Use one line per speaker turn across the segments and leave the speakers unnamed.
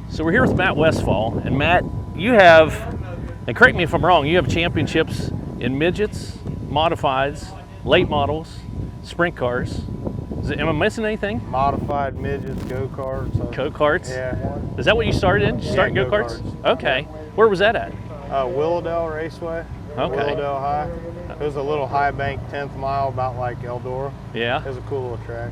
So we're here with Matt Westfall, and Matt, you have, and correct me if I'm wrong, you have championships in midgets, modifieds, late models, sprint cars. Am I missing anything?
Modified midgets, go-karts.
Go-karts?
Yeah.
Is that what you started in? Did you start in go-karts? Okay. Where was that at?
Willowdale Raceway.
Okay.
Willowdale High. It was a little high bank 10th mile, about like Eldora.
Yeah.
It was a cool little track.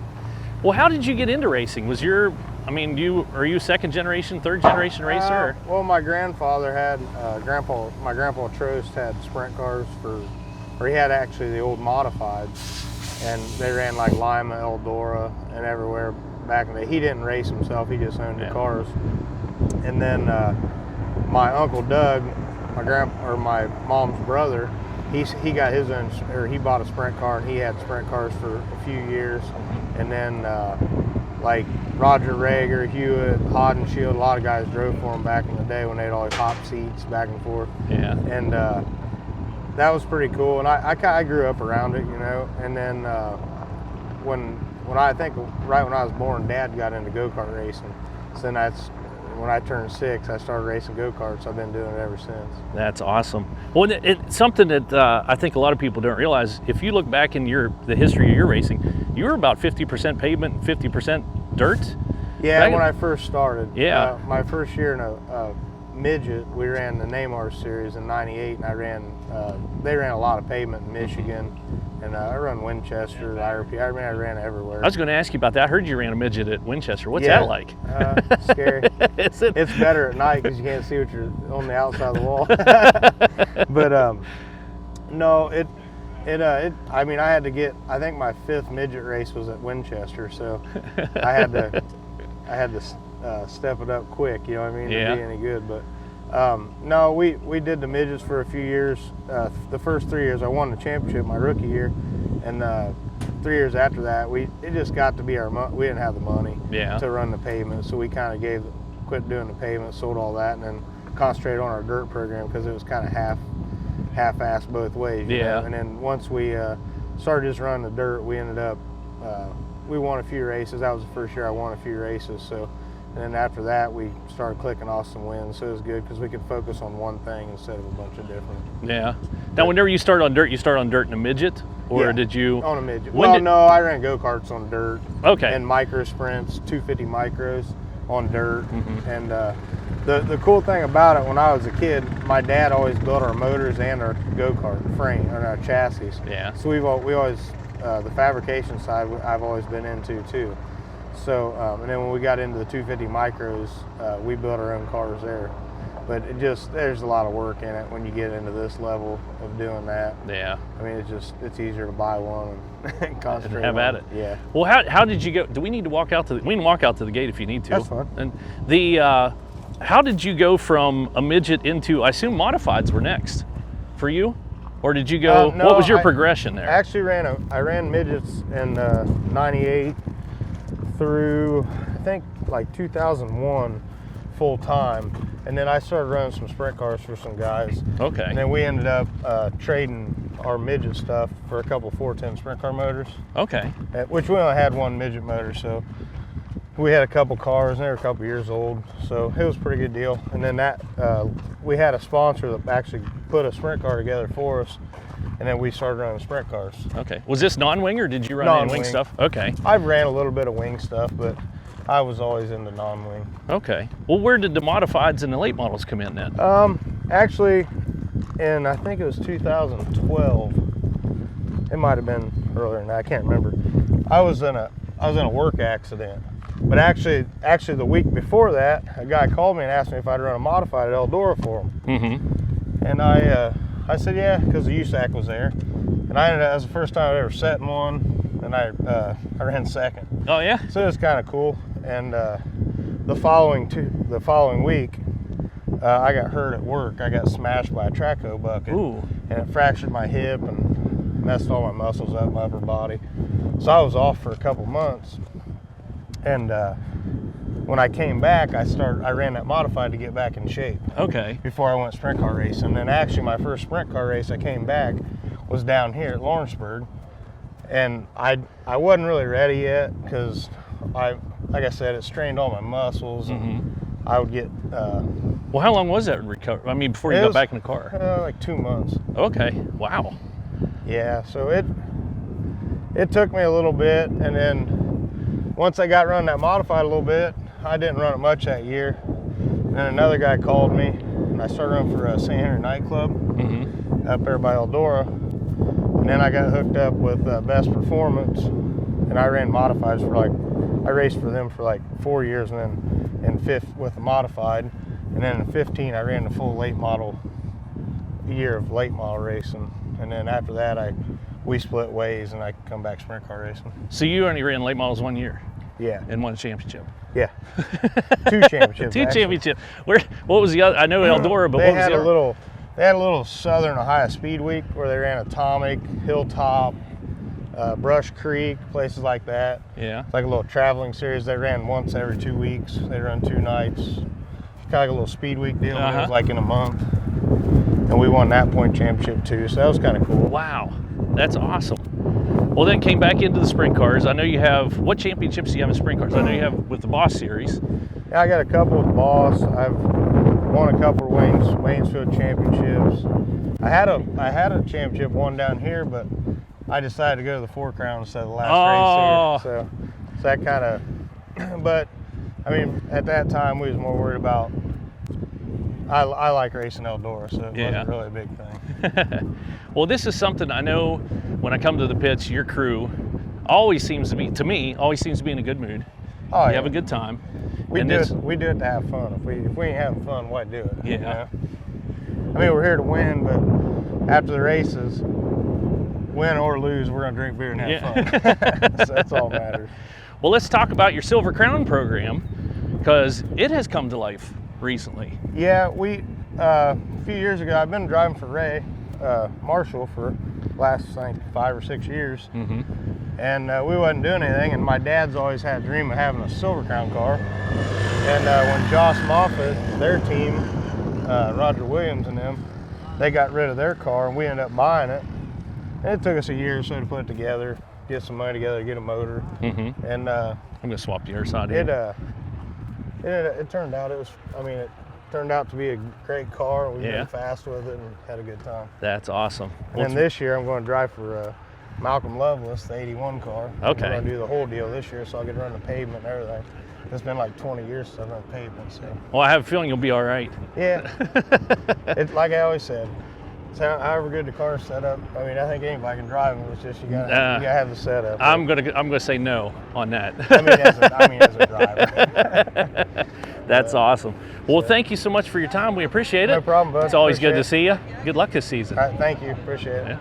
Well, how did you get into racing? Are you second generation, third generation racer?
Well, my grandfather had, my grandpa Trost had sprint cars or he had actually the old modifieds, and they ran like Lima, Eldora, and everywhere back in the day. He didn't race himself, he just owned the cars. And then my Uncle Doug, my mom's brother, he got his own, or he bought a sprint car, and he had sprint cars for a few years. And then like Roger Rager, Hewitt, Hodden Shield, a lot of guys drove for him back in the day when they'd always hop seats back and forth.
Yeah.
And that was pretty cool. And I grew up around it, you know. And then when I think right when I was born, Dad got into go-kart racing. So then when I turned 6, I started racing go-karts. I've been doing it ever since.
That's awesome. Well, it's something that I think a lot of people don't realize. If you look back in the history of your racing, you were about 50% pavement and 50% dirt.
Yeah, when I first started.
Yeah.
My first year in a midget, we ran the Neymar series in '98, and they ran a lot of pavement in Michigan. And I run Winchester, IRP. I ran everywhere.
I was going to ask you about that. I heard you ran a midget at Winchester. What's that like?
Scary. It's better at night because you can't see what you're on the outside of the wall. But no, I mean, I think my 5th midget race was at Winchester, so I had to step it up quick. You know what I mean?
Yeah.
To be any good, but. No, we did the midgets for a few years. The first 3 years I won the championship my rookie year, and 3 years after that it just got to be we didn't have the money to run the pavement, so we kind of quit doing the pavement, sold all that, and then concentrated on our dirt program because it was kind of half-assed both ways. You know? And then once we started just running the dirt, we ended up we won a few races. That was the first year I won a few races. So. And then after that, we started clicking off some wins, so it was good because we could focus on one thing instead of a bunch of different.
Yeah. Now, whenever you start on dirt, you start on dirt in a midget, or did you?
On a midget. No, I ran go-karts on dirt.
Okay.
And micro sprints, 250 micros on dirt. Mm-hmm. And the cool thing about it, when I was a kid, my dad always built our motors and our go-kart frame and our chassis.
Yeah.
So we always the fabrication side I've always been into too. So, and then when we got into the 250 micros, we built our own cars there. But there's a lot of work in it when you get into this level of doing that.
Yeah. I mean,
it's easier to buy one and concentrate
have at it.
Yeah.
Well, how did you go? Do we need to walk out to we can walk out to the gate if you need to.
That's fine.
And how did you go from a midget into, I assume modifieds were next for you? Or did you go,
no,
what was your progression there?
I actually ran midgets in '98. Through I think like 2001 full time, and then I started running some sprint cars for some guys.
Okay.
And then we ended up trading our midget stuff for a couple 410 sprint car motors.
Okay.
Which we only had one midget motor, so we had a couple cars and they were a couple years old, so it was a pretty good deal. And then we had a sponsor that actually put a sprint car together for us. And then we started running sprint cars.
Okay. Was this non-wing or did you run any wing stuff? Okay.
I ran a little bit of wing stuff, but I was always into non-wing.
Okay. Well, where did the modifieds and the late models come in then?
Actually, I think it was 2012. It might have been earlier than that. I can't remember. I was in a work accident. But actually the week before that, a guy called me and asked me if I'd run a modified at Eldora for him. Mm-hmm. And I said, yeah, because the USAC was there. And that was the first time I'd ever sat in one, and I ran second.
Oh, yeah?
So it was kind of cool. And the following week, I got hurt at work. I got smashed by a traco bucket.
Ooh.
And it fractured my hip and messed all my muscles up, my upper body. So I was off for a couple months. And when I came back, I ran that modified to get back in shape.
Okay.
Before I went sprint car racing. And then actually my first sprint car race I came back was down here at Lawrenceburg. And I wasn't really ready yet because like I said, it strained all my muscles. And I would get
Well, how long was that recovery? I mean, before you got back in the car?
like 2 months.
Okay. Wow.
Yeah, so it took me a little bit, and then once I got running that modified a little bit, I didn't run it much that year. And then another guy called me, and I started running for a St. Henry nightclub up there by Eldora. And then I got hooked up with Best Performance, and I ran modifieds I raced for them for like 4 years, and then in fifth with the modified, and then in 15 I ran the full late model year of late model racing, and then after that we split ways and I come back sprint car racing.
So you only ran late models 1 year?
Yeah.
And won a championship?
Yeah. 2 championships.
2 championships. What was the other? I know Eldora, but what was the other?
They had a little Southern Ohio Speed Week where they ran Atomic, Hilltop, Brush Creek, places like that.
Yeah.
It's like a little traveling series. They ran once every 2 weeks. They run 2 nights. It's kind of like a little Speed Week deal. But it was like in a month. And we won that point championship too, so that was kind of cool.
Wow, that's awesome. Well, then came back into the sprint cars. I know you have, what championships do you have in sprint cars? I know you have with the Boss Series.
Yeah, I got a couple with Boss. I've won a couple of Waynesfield championships. I had a championship won down here, but I decided to go to the 4 Crown instead of the last race here. So that kind of, but I mean, at that time we was more worried about, I like racing Eldora, so it wasn't really a big thing.
Well, this is something I know when I come to the pits, your crew always seems to be, to me, always seems to be in a good mood.
Oh,
you have a good time.
We do it to have fun. If we ain't having fun, why do it?
Yeah.
You know? I mean, we're here to win, but after the races, win or lose, we're gonna drink beer and have fun. So that's all that matters.
Well, let's talk about your Silver Crown program, because it has come to life recently.
Yeah, a few years ago, I've been driving for Ray Marshall for last, I think, 5 or 6 years. And we wasn't doing anything, and my dad's always had a dream of having a Silver Crown car. And when Josh Moffitt, their team, Roger Williams and them, they got rid of their car, and we ended up buying it. And it took us a year or so to put it together, get some money together, get a motor. And
I'm gonna swap the other side here.
It turned out it turned out to be a great car. We've been fast with it and had a good time.
That's awesome.
And then this year I'm going to drive for Malcolm Lovelace, the 81 car.
Okay.
I'm going to do the whole deal this year, so I can run the pavement and everything. It's been like 20 years since I've run pavement. So.
Well, I have a feeling you'll be all right.
Yeah. It's like I always said. It's however good the car's set up. I mean, I think anybody can drive them. It's just you gotta have the setup.
I'm gonna say no on that.
I mean, as a driver.
That's awesome. Well, thank you so much for your time. We appreciate it.
No problem, bud.
It's always good to see you. Good luck this season.
All right, thank you. Appreciate it.
Yeah.